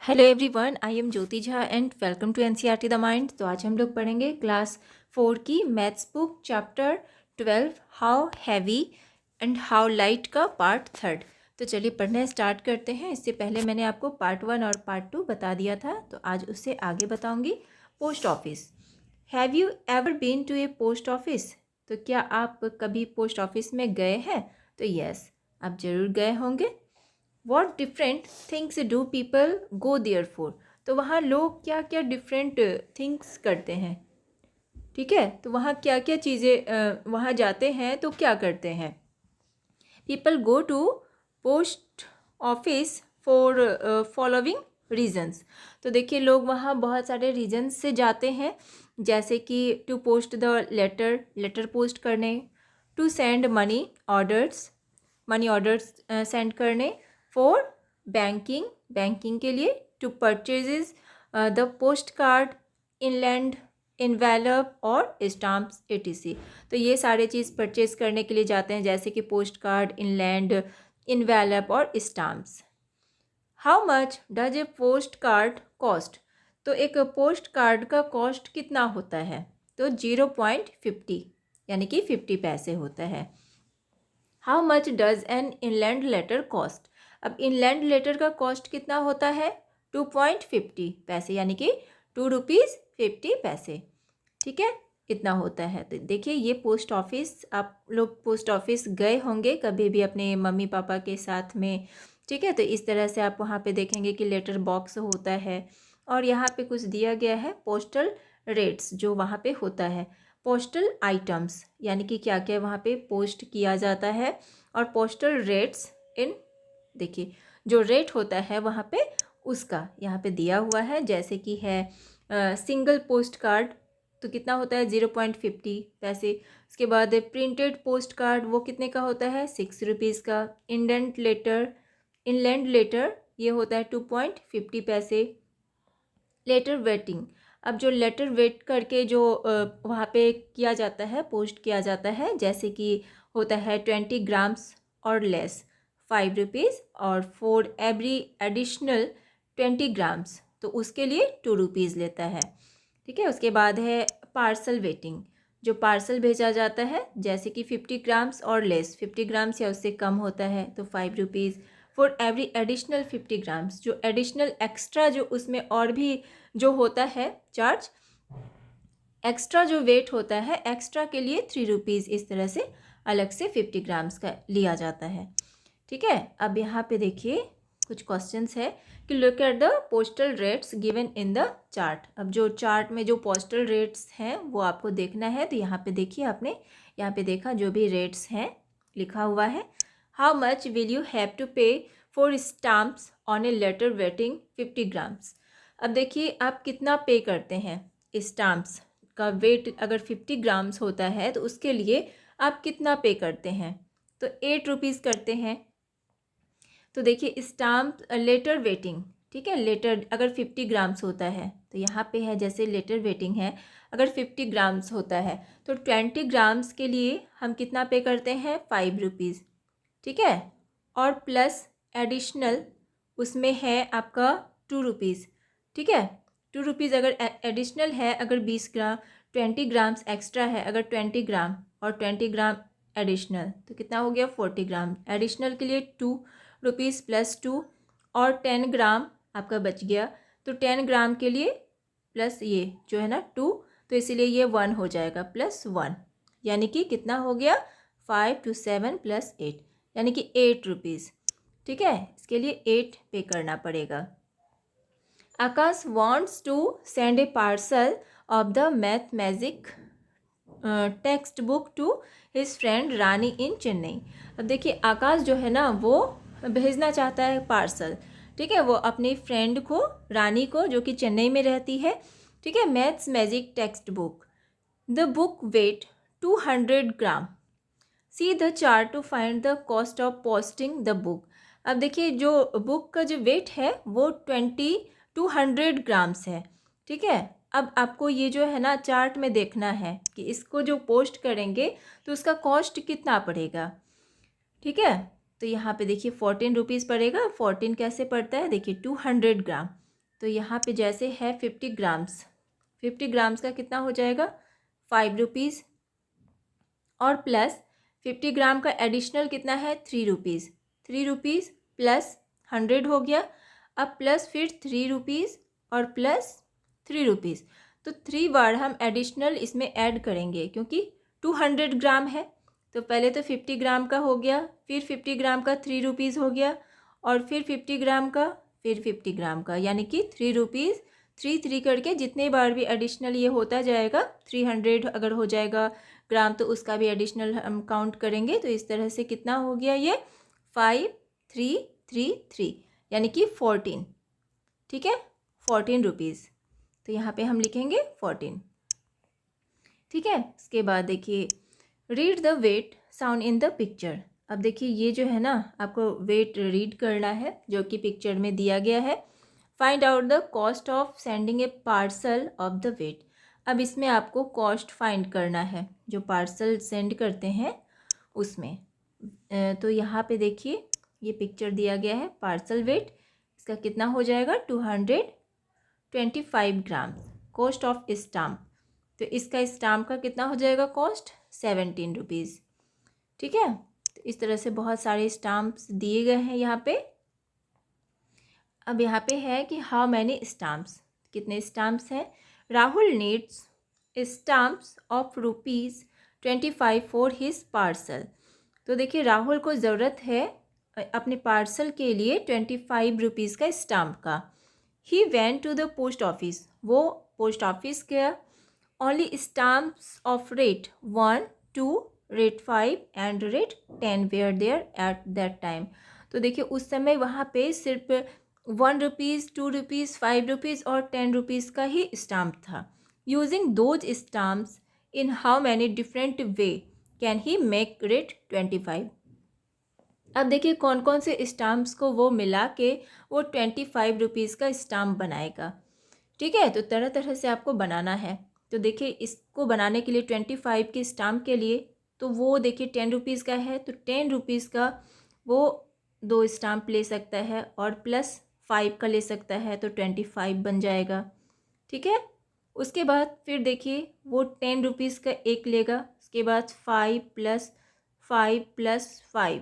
Hello everyone, I am Jyoti Jha and welcome to NCERT the mind. तो आज हम लोग पढ़ेंगे क्लास 4 की maths book chapter 12 how heavy and how light का पार्ट 3। तो चलिए पढ़ना स्टार्ट करते हैं। इससे पहले मैंने आपको पार्ट 1 और पार्ट 2 बता दिया था, तो आज उससे आगे बताऊंगी। Post office, have you ever been to a post office? तो क्या आप कभी पोस्ट ऑफिस में गए हैं? तो यस, आप ज़रूर गए होंगे। What different things do people go there for? तो वहाँ लोग क्या क्या डिफरेंट थिंग्स करते हैं, ठीक है। तो वहाँ क्या क्या चीज़ें वहाँ जाते हैं तो क्या करते हैं। People go to post office for following reasons. तो देखिए लोग वहाँ बहुत सारे रीजन्स से जाते हैं, जैसे कि to post the letter post करने, to send money orders send करने, फॉर बैंकिंग के लिए, to purchases the post card, inland, envelope और स्टाम्प्स एटीसी। तो ये सारे चीज़ परचेज करने के लिए जाते हैं, जैसे कि पोस्ट कार्ड, इनलैंड, इन्वेलप और stamps. How much does a post card cost? तो एक पोस्ट कार्ड का कॉस्ट कितना होता है? तो 0.50 यानी कि 50 पैसे होता है। How much does an inland letter cost? अब इनलैंड लेटर का कॉस्ट कितना होता है? 2.50 पैसे यानी कि 2 रुपीज़ 50 पैसे, ठीक है, इतना होता है। तो देखिए ये पोस्ट ऑफिस, आप लोग पोस्ट ऑफिस गए होंगे कभी भी अपने मम्मी पापा के साथ में, ठीक है। तो इस तरह से आप वहाँ पे देखेंगे कि लेटर बॉक्स होता है और यहाँ पे कुछ दिया गया है पोस्टल रेट्स जो वहाँ पे होता है। पोस्टल आइटम्स यानी कि क्या क्या वहाँ पे पोस्ट किया जाता है, और पोस्टल रेट्स इन, देखिए जो रेट होता है वहाँ पे उसका यहाँ पे दिया हुआ है, जैसे कि है सिंगल पोस्ट कार्ड तो कितना होता है 0.50 पैसे। उसके बाद प्रिंटेड पोस्ट कार्ड वो कितने का होता है 6 रुपीज़ का। इनलैंड लेटर ये होता है 2.50 पैसे। लेटर वेटिंग, अब जो लेटर वेट करके जो वहाँ पे किया जाता है, पोस्ट किया जाता है, जैसे कि होता है 20 ग्राम्स और लेस 5 रुपीज़, और फॉर एवरी एडिशनल 20 ग्राम्स तो उसके लिए 2 रुपीज़ लेता है, ठीक है। उसके बाद है पार्सल वेटिंग, जो पार्सल भेजा जाता है, जैसे कि 50 ग्राम्स और लेस 50 ग्राम्स या उससे कम होता है तो 5 rupees. For every additional 50 grams, जो एडिशनल एक्स्ट्रा जो उसमें और भी जो होता है चार्ज, एक्स्ट्रा जो वेट होता है एक्स्ट्रा के लिए 3 रुपीज़, इस तरह से अलग से 50 ग्राम्स का लिया जाता है, ठीक है। अब यहाँ पे देखिए कुछ क्वेश्चंस है कि look at the postal rates given in the chart. अब जो चार्ट में जो पोस्टल रेट्स हैं वो आपको देखना है। तो यहाँ पे देखिए, आपने यहाँ पे देखा जो भी रेट्स हैं लिखा हुआ है। How much will you have to pay for stamps on a letter weighting 50 grams? अब देखिए आप कितना पे करते हैं। स्टाम्प्स का वेट अगर 50 ग्राम्स होता है तो उसके लिए आप कितना पे करते हैं? तो 8 रुपीज़ करते हैं। तो देखिए स्टाम्प लेटर वेटिंग, ठीक है, लेटर अगर 50 ग्राम्स होता है तो यहाँ पे है, जैसे लेटर वेटिंग है, अगर 50 ग्राम्स होता है तो 20 ग्राम्स के लिए हम कितना पे करते हैं 5 रुपीज़, ठीक है। और प्लस एडिशनल उसमें है आपका 2 रुपीज़, ठीक है। 2 रुपीज़ अगर एडिशनल है, अगर 20 ग्राम्स एक्स्ट्रा है, अगर 20 ग्राम और 20 ग्राम एडिशनल तो कितना हो गया 40 ग्राम। एडिशनल के लिए 2 रुपीज़ प्लस 2, और 10 ग्राम आपका बच गया, तो 10 ग्राम के लिए प्लस ये जो है ना 2, तो इसीलिए ये 1 हो जाएगा प्लस 1, यानी कि कितना हो गया 5 to 7 प्लस 8 यानी कि 8 रुपीज़, ठीक है। इसके लिए 8 पे करना पड़ेगा। Aakash wants to send a parcel of the math magic text book to his friend Rani in Chennai. अब देखिए आकाश जो है ना वो भेजना चाहता है पार्सल, ठीक है, वो अपनी फ्रेंड को, रानी को, जो कि चेन्नई में रहती है, ठीक है, maths magic text book. The book weight 200 gram, see the chart to find the cost of posting the book. अब देखिए जो बुक का जो वेट है वो 200 ग्राम्स है, ठीक है। अब आपको ये जो है ना चार्ट में देखना है कि इसको जो पोस्ट करेंगे तो उसका कॉस्ट कितना पड़ेगा, ठीक है। तो यहाँ पे देखिए 14 रुपीज़ पड़ेगा। 14 कैसे पड़ता है, देखिए 200 ग्राम तो यहाँ पे जैसे है 50 ग्राम्स का कितना हो जाएगा 5 रुपीज़, और प्लस 50 ग्राम का एडिशनल कितना है 3 रुपीज़, 3 रुपीज़ प्लस 100 हो गया। अब प्लस फिर 3 रुपीज़ और प्लस 3 रुपीज़, तो 3 बार हम एडिशनल इसमें ऐड करेंगे क्योंकि 200 ग्राम है। तो पहले तो 50 ग्राम का हो गया, फिर 50 ग्राम का 3 रुपीज़ हो गया, और फिर 50 ग्राम का, फिर 50 ग्राम का, यानी कि 3 रुपीज़ 3 करके जितने बार भी एडिशनल ये होता जाएगा, 300 अगर हो जाएगा ग्राम तो उसका भी एडिशनल हम काउंट करेंगे। तो इस तरह से कितना हो गया ये 5333, यानी कि 14, ठीक है 14 रुपीज़। तो यहाँ पे हम लिखेंगे 14, ठीक है। इसके बाद देखिए read the weight shown in the picture. अब देखिए ये जो है ना आपको वेट रीड करना है जो कि पिक्चर में दिया गया है। Find out the cost of sending a parcel of the weight. अब इसमें आपको कॉस्ट फाइंड करना है जो पार्सल सेंड करते हैं उसमें। तो यहाँ पे देखिए ये पिक्चर दिया गया है पार्सल वेट, इसका कितना हो जाएगा 225 ग्राम। कॉस्ट ऑफ स्टाम्प, तो इसका स्टाम्प का कितना हो जाएगा कॉस्ट 17 रुपीज़, ठीक है। तो इस तरह से बहुत सारे स्टाम्प्स दिए गए हैं यहाँ पे। अब यहाँ पे है कि हाउ मैनी स्टाम्प्स, कितने स्टाम्प्स हैं। Rahul needs stamps of ₹25 for his parcel. तो देखिए राहुल को ज़रूरत है अपने पार्सल के लिए 25 रुपीज़ का स्टाम्प का। He went to the post office, वो पोस्ट ऑफिस गया। Only stamps of rate 1, 2, rate 5 and rate 10 were there at that time. तो देखिए उस समय वहाँ पे सिर्फ 1 रुपीज़, 2 रुपीज़, 5 रुपीज़ और 10 रुपीज़ का ही स्टाम्प था। Using those stamps in how many different way can he make rate 25। अब देखिए कौन कौन से स्टाम्प्स को वो मिला के वो 25 रुपीज़ का स्टाम्प बनाएगा, ठीक है। तो तरह तरह से आपको बनाना है। तो देखिए इसको बनाने के लिए 25 के स्टाम्प के लिए तो वो देखिए 10 रुपीज़ का है, तो 10 रुपीज़ का वो 2 स्टाम्प ले सकता है और प्लस 5 का ले सकता है, तो 25 बन जाएगा, ठीक है। उसके बाद फिर देखिए वो 10 रुपीज़ का एक लेगा, उसके बाद 5 + 5 + 5,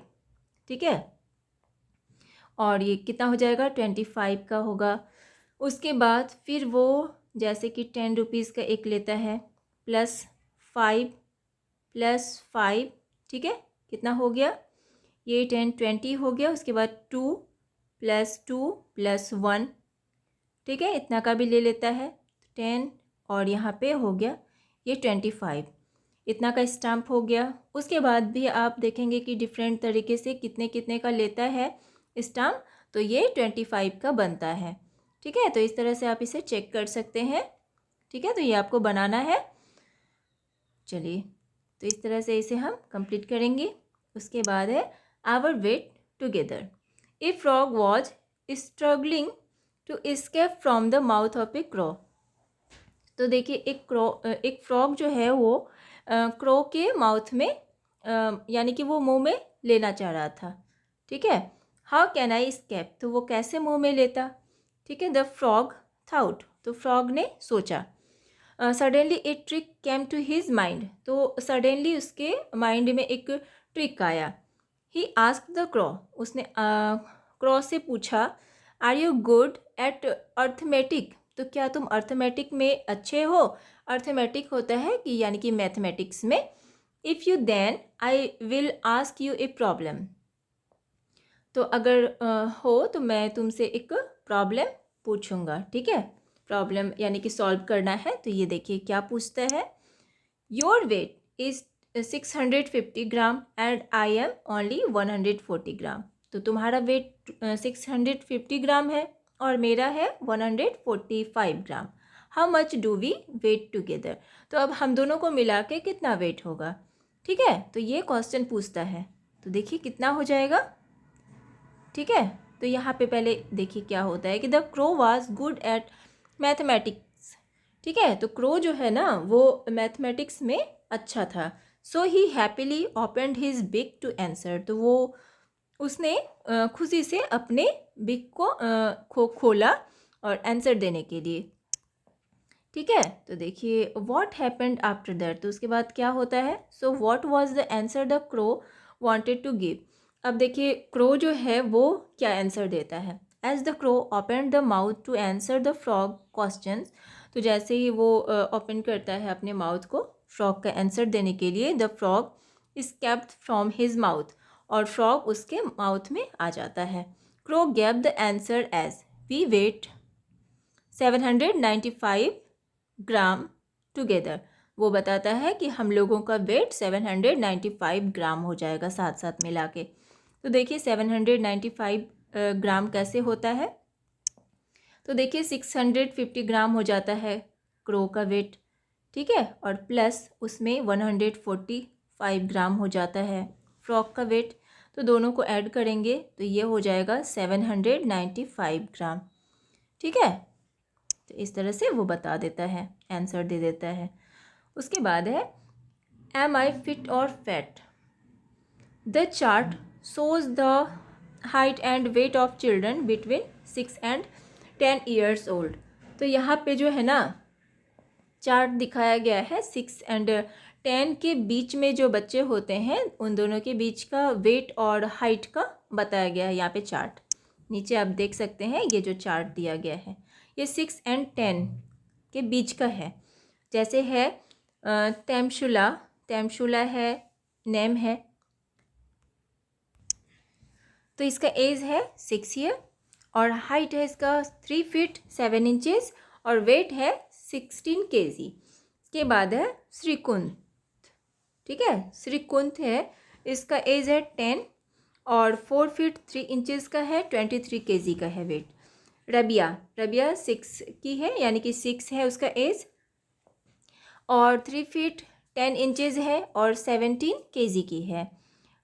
ठीक है, और ये कितना हो जाएगा 25 का होगा। उसके बाद फिर वो जैसे कि 10 रुपीज़ का एक लेता है, +5 + 5, ठीक है, कितना हो गया ये 10 20 हो गया। उसके बाद 2 + 2 + 1, ठीक है, इतना का भी ले लेता है 10, और यहाँ पे हो गया ये 25, इतना का स्टाम्प हो गया। उसके बाद भी आप देखेंगे कि डिफरेंट तरीके से कितने कितने का लेता है स्टाम्प, तो ये 25 का बनता है, ठीक है। तो इस तरह से आप इसे चेक कर सकते हैं, ठीक है। तो ये आपको बनाना है। चलिए तो इस तरह से इसे हम कंप्लीट करेंगे। उसके बाद है our weight together. A frog was struggling to escape from the mouth of a crow. तो देखिए एक फ्रॉग जो है वो क्रो के माउथ में यानी कि वो मुंह में लेना चाह रहा था, ठीक है। हाउ कैन आई स्केप, तो वो कैसे मुंह में लेता, ठीक है। द फ्रॉग थाउट, तो फ्रॉग ने सोचा। Suddenly a trick came to his mind, तो सडनली उसके माइंड में एक ट्रिक आया। ही आस्क्ड द क्रो, उसने क्रो से पूछा are you good at arithmetic, तो क्या तुम अर्थमेटिक में अच्छे हो। अर्थमेटिक होता है कि यानी कि मैथमेटिक्स में। If you then I will ask you a problem, तो अगर हो तो मैं तुमसे एक प्रॉब्लम पूछूंगा, ठीक है। प्रॉब्लम यानी कि सॉल्व करना है। तो ये देखिए क्या पूछता है। Your weight is 650 gram and I am only 140 ग्राम। तो तुम्हारा वेट 650 ग्राम है और मेरा है 145 gram. How much do we weigh together, तो अब हम दोनों को मिला के कितना वेट होगा, ठीक है। तो ये क्वेश्चन पूछता है। तो देखिए कितना हो जाएगा, ठीक है। तो यहाँ पे पहले देखिए क्या होता है कि the crow was good at mathematics, ठीक है। तो क्रो जो है ना वो मैथमेटिक्स में अच्छा था। सो ही हैप्पीली ओपनड हिज बिक टू आंसर, तो वो उसने खुशी से अपने बिक को खोला और आंसर देने के लिए। ठीक है, तो देखिए व्हाट हैपेंड आफ्टर दैट, तो उसके बाद क्या होता है। So what was the answer the crow wanted to give. अब देखिए क्रो जो है वो क्या आंसर देता है। As the crow open the mouth to answer the frog questions, तो जैसे ही वो ओपन करता है अपने माउथ को फ्रॉग का आंसर देने के लिए, the frog is kept from his mouth, और फ्रॉग उसके माउथ में आ जाता है। Crow gave the answer as we weight 795 gram together, वो बताता है कि हम लोगों का वेट 795 ग्राम हो जाएगा साथ साथ मिला के। तो देखिए 795 ग्राम कैसे होता है। तो देखिए 650 ग्राम हो जाता है क्रो का वेट, ठीक है, और प्लस उसमें 145 ग्राम हो जाता है फ्रॉग का वेट, तो दोनों को ऐड करेंगे तो ये हो जाएगा 795 ग्राम। ठीक है, तो इस तरह से वो बता देता है, आंसर दे देता है। उसके बाद है एम आई फिट और fat. The chart shows the height and weight of children between 6 and 10 years old. तो यहाँ पे जो है ना चार्ट दिखाया गया है 6 and 10 के बीच में जो बच्चे होते हैं उन दोनों के बीच का वेट और हाइट का बताया गया है यहाँ पे चार्ट। नीचे आप देख सकते हैं ये जो चार्ट दिया गया है ये 6 and 10 के बीच का है। जैसे है तैमशुला है, नेम है, तो इसका एज है 6 ईयर और हाइट है इसका 3 फीट 7 इंचेस और वेट है 16 kg। इसके बाद है श्रीकुंत, ठीक है, श्रीकुंत है, इसका एज है 10 और 4 फीट 3 इंचेस का है, 23 kg का है वेट। रबिया 6 की है, यानी कि 6 है उसका एज और 3 फीट 10 इंचेस है और 17 kg की है।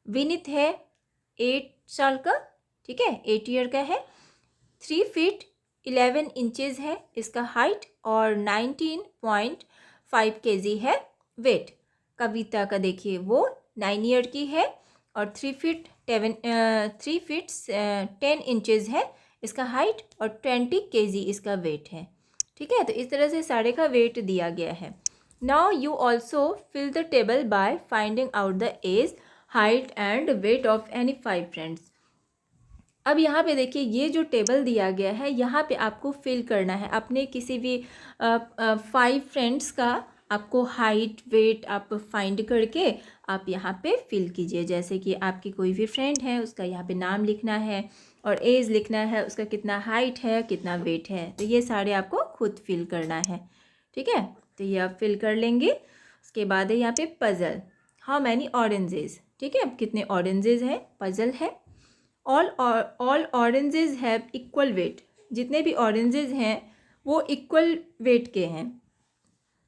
विनीत है 8 साल का, ठीक है, 8 ईयर का है, 3 फीट 11 इंचेस है इसका हाइट और 19.5 kg है वेट। कविता का देखिए वो 9 ईयर की है और 3 फीट 10 इंचेस है इसका हाइट और 20 kg इसका वेट है। ठीक है, तो इस तरह से सारे का वेट दिया गया है। Now you also fill the table by finding out the age, height and weight of any 5 friends. अब यहाँ पे देखिए ये जो टेबल दिया गया है यहाँ पे आपको फिल करना है अपने किसी भी 5 फ्रेंड्स का, आपको हाइट वेट आप फाइंड करके आप यहाँ पे फिल कीजिए। जैसे कि आपकी कोई भी फ्रेंड है उसका यहाँ पे नाम लिखना है और एज लिखना है, उसका कितना हाइट है कितना वेट है, तो ये सारे आपको खुद फिल करना है। ठीक है, तो ये आप फिल कर लेंगे। उसके बाद है यहाँ पे पजल, हाउ मैनी ऑरेंजेस, ठीक है, अब कितने ऑरेंजेस हैं, पजल है। All oranges have equal weight, जितने भी ऑरेंजेस हैं वो इक्वल वेट के हैं।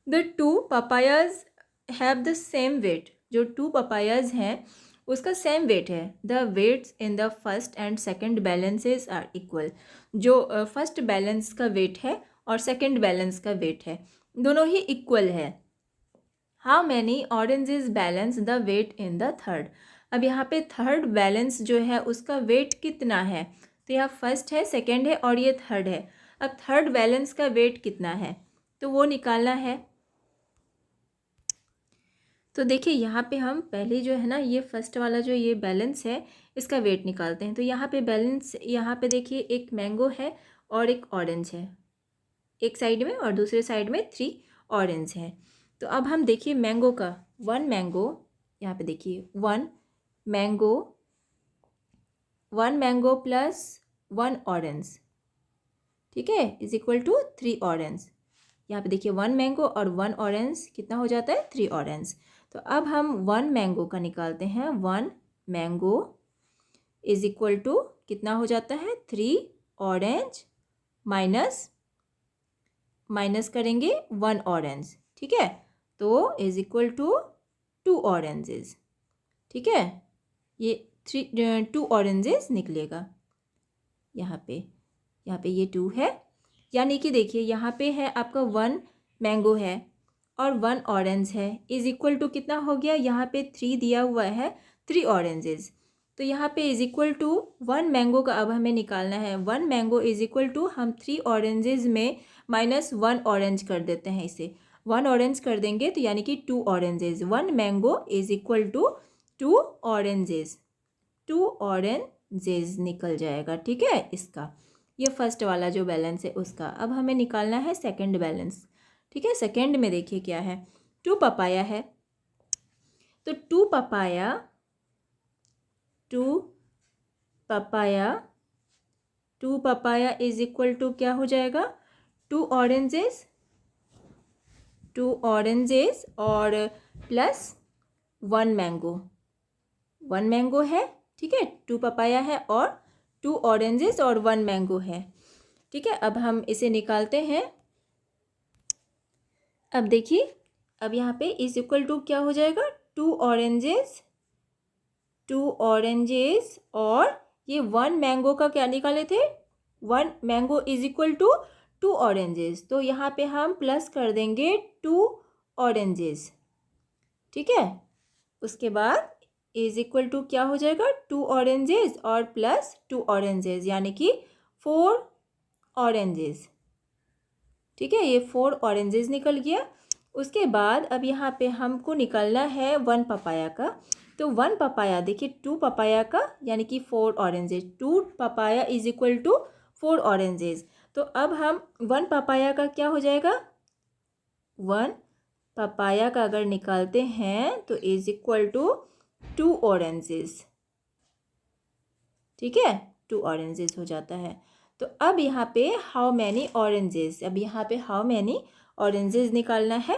The 2 papayas have the same weight, जो 2 पपायाज हैं उसका सेम वेट है। The weights in the first and second balances are equal, जो फर्स्ट बैलेंस का वेट है और सेकंड बैलेंस का वेट है दोनों ही इक्वल है। How many oranges balance the weight in the third, अब यहाँ पे थर्ड बैलेंस जो है उसका वेट कितना है, तो यहाँ फर्स्ट है, सेकंड है और ये थर्ड है। अब थर्ड बैलेंस का वेट कितना है तो वो निकालना है। तो देखिए यहाँ पे हम पहले जो है ना ये फर्स्ट वाला जो ये बैलेंस है इसका वेट निकालते हैं। तो यहाँ पे बैलेंस, यहाँ पे देखिए एक मैंगो है और एक ऑरेंज है, एक साइड में और दूसरे साइड में 3 ऑरेंज है। तो अब हम देखिए मैंगो का 1 मैंगो, यहाँ पे देखिए 1 मैंगो प्लस 1 ऑरेंज, ठीक है, इज इक्वल टू 3 ऑरेंज। यहाँ पे देखिए 1 मैंगो और 1 ऑरेंज कितना हो जाता है, 3 ऑरेंज। तो अब हम 1 मैंगो का निकालते हैं। 1 मैंगो इज इक्वल टू कितना हो जाता है, 3 ऑरेंज माइनस करेंगे 1 ऑरेंज, ठीक है, तो इज इक्वल टू 2 ऑरेंजेस। ठीक है, ये 2 ऑरेंजेस निकलेगा यहाँ पे ये 2 है, यानी कि देखिए यहाँ पे है आपका 1 मैंगो है और 1 ऑरेंज है, इज इक्वल टू कितना हो गया, यहाँ पे 3 दिया हुआ है, 3 ऑरेंजेस। तो यहाँ पे इज इक्वल टू 1 मैंगो का अब हमें निकालना है। 1 मैंगो इज इक्वल टू हम 3 ऑरेंजेस में -1 ऑरेंज कर देते हैं इसे। 1 ऑरेंज कर देंगे तो यानी कि 2 oranges. 1 mango is equal to 2 oranges. 2 oranges निकल जाएगा, ठीक है। इसका ये फर्स्ट वाला जो बैलेंस है उसका। अब हमें निकालना है सेकंड बैलेंस, ठीक है। सेकंड में देखिए क्या है, 2 पपाया है, तो 2 papaya 2 papaya is equal to क्या हो जाएगा, 2 ऑरेंजेस और प्लस 1 मैंगो। 1 मैंगो है, ठीक है। 2 पपाया है और 2 ऑरेंजेस और 1 मैंगो है, ठीक है। अब हम इसे निकालते हैं। अब देखिए, अब यहाँ पे इज इक्वल टू क्या हो जाएगा, 2 ऑरेंजेस और ये 1 मैंगो का क्या निकाले थे, 1 mango is equal to 2 oranges. तो यहाँ पे हम प्लस कर देंगे 2 ऑरेंजेस, ठीक है। उसके बाद इज इक्वल टू क्या हो जाएगा, 2 ऑरेंजेस और प्लस 2 ऑरेंजेस यानी कि 4 ऑरेंजेस, ठीक है। ये 4 ऑरेंजेस निकल गया। उसके बाद अब यहाँ पे हमको निकलना है 1 पपाया का। तो 1 पपाया देखिए, 2 पपाया का यानी कि 4 oranges. 2 papaya is equal to 4 oranges. तो अब हम 1 पपाया का क्या हो जाएगा, 1 पपाया का अगर निकालते हैं तो इज इक्वल टू 2 ऑरेंजेस, ठीक है। 2 ऑरेंजेस हो जाता है। तो अब यहाँ पे हाउ मैनी ऑरेंजेस, अब यहाँ पे हाउ मैनी ऑरेंजेस निकालना है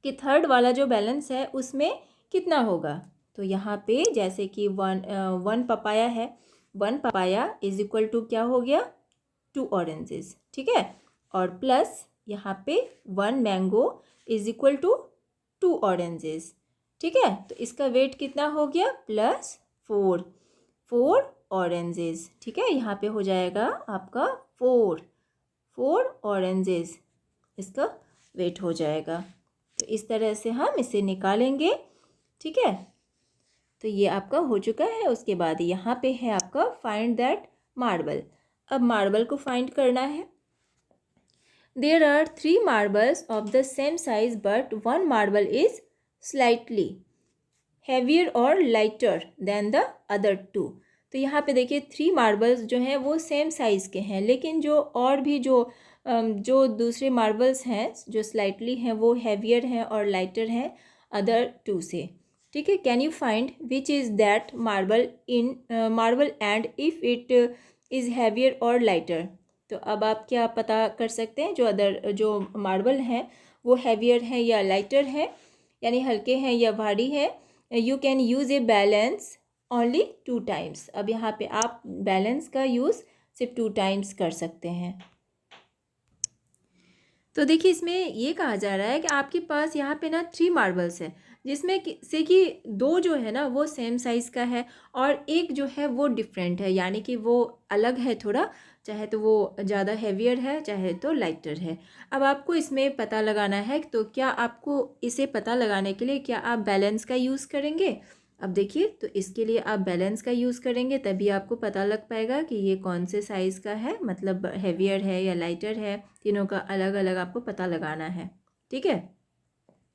कि थर्ड वाला जो बैलेंस है उसमें कितना होगा। तो यहाँ पे जैसे कि 1 पपाया है, 1 पपाया इज इक्वल टू क्या हो गया, 2 ऑरेंजेस, ठीक है। और प्लस यहाँ पे 1 mango is equal to 2 oranges, ठीक है। तो इसका वेट कितना हो गया, प्लस 4 ऑरेंजेस, ठीक है। यहाँ पे हो जाएगा आपका 4 ऑरेंजेस, इसका वेट हो जाएगा। तो इस तरह से हम इसे निकालेंगे, ठीक है। तो ये आपका हो चुका है। उसके बाद यहाँ पे है आपका फाइंड दैट मार्बल। अब मार्बल को फाइंड करना है। There are 3 marbles of the same size but 1 marble is slightly heavier और लाइटर देन द अदर 2। तो यहाँ पे देखिए 3 मार्बल्स जो हैं वो सेम साइज़ के हैं, लेकिन जो और भी जो दूसरे मार्बल्स हैं जो स्लाइटली हैं वो हैवियर हैं और लाइटर हैं अदर 2 से, ठीक है। Can you find which is that marble and if it is heavier और लाइटर। तो अब आप क्या पता कर सकते हैं, जो मार्बल हैं वो हैवियर हैं या लाइटर हैं, यानी हल्के हैं या भारी हैं। You can use a balance only 2 times. अब यहाँ पे आप बैलेंस का यूज़ सिर्फ 2 टाइम्स कर सकते हैं। तो देखिए इसमें ये कहा जा रहा है कि आपके पास यहाँ पे ना 3 मार्बल्स है, जिसमें से कि 2 जो है ना वो सेम साइज़ का है और एक जो है वो डिफरेंट है, यानी कि वो अलग है थोड़ा, चाहे तो वो ज़्यादा हैवियर है चाहे तो लाइटर है। अब आपको इसमें पता लगाना है, तो क्या आपको इसे पता लगाने के लिए क्या आप बैलेंस का यूज़ करेंगे। अब देखिए, तो इसके लिए आप बैलेंस का यूज़ करेंगे तभी आपको पता लग पाएगा कि ये कौन से साइज़ का है, मतलब हैवियर है या लाइटर है। तीनों का अलग अलग आपको पता लगाना है, ठीक है।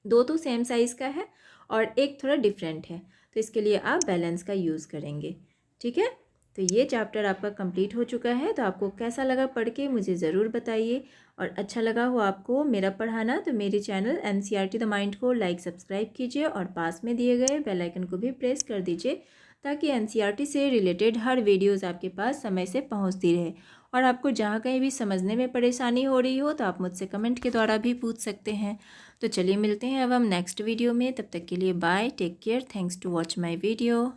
2 तो सेम साइज़ का है और एक थोड़ा डिफरेंट है, तो इसके लिए आप बैलेंस का यूज़ करेंगे, ठीक है। तो ये चैप्टर आपका कंप्लीट हो चुका है। तो आपको कैसा लगा पढ़ के मुझे ज़रूर बताइए, और अच्छा लगा हो आपको मेरा पढ़ाना तो मेरे चैनल NCERT द माइंड को लाइक सब्सक्राइब कीजिए और पास में दिए गए बेल आइकन को भी प्रेस कर दीजिए, ताकि NCERT से रिलेटेड हर वीडियोज़ आपके पास समय से पहुँचती रहे। और आपको जहाँ कहीं भी समझने में परेशानी हो रही हो तो आप मुझसे कमेंट के द्वारा भी पूछ सकते हैं। तो चलिए मिलते हैं अब हम नेक्स्ट वीडियो में। तब तक के लिए bye, take care, thanks to watch my video.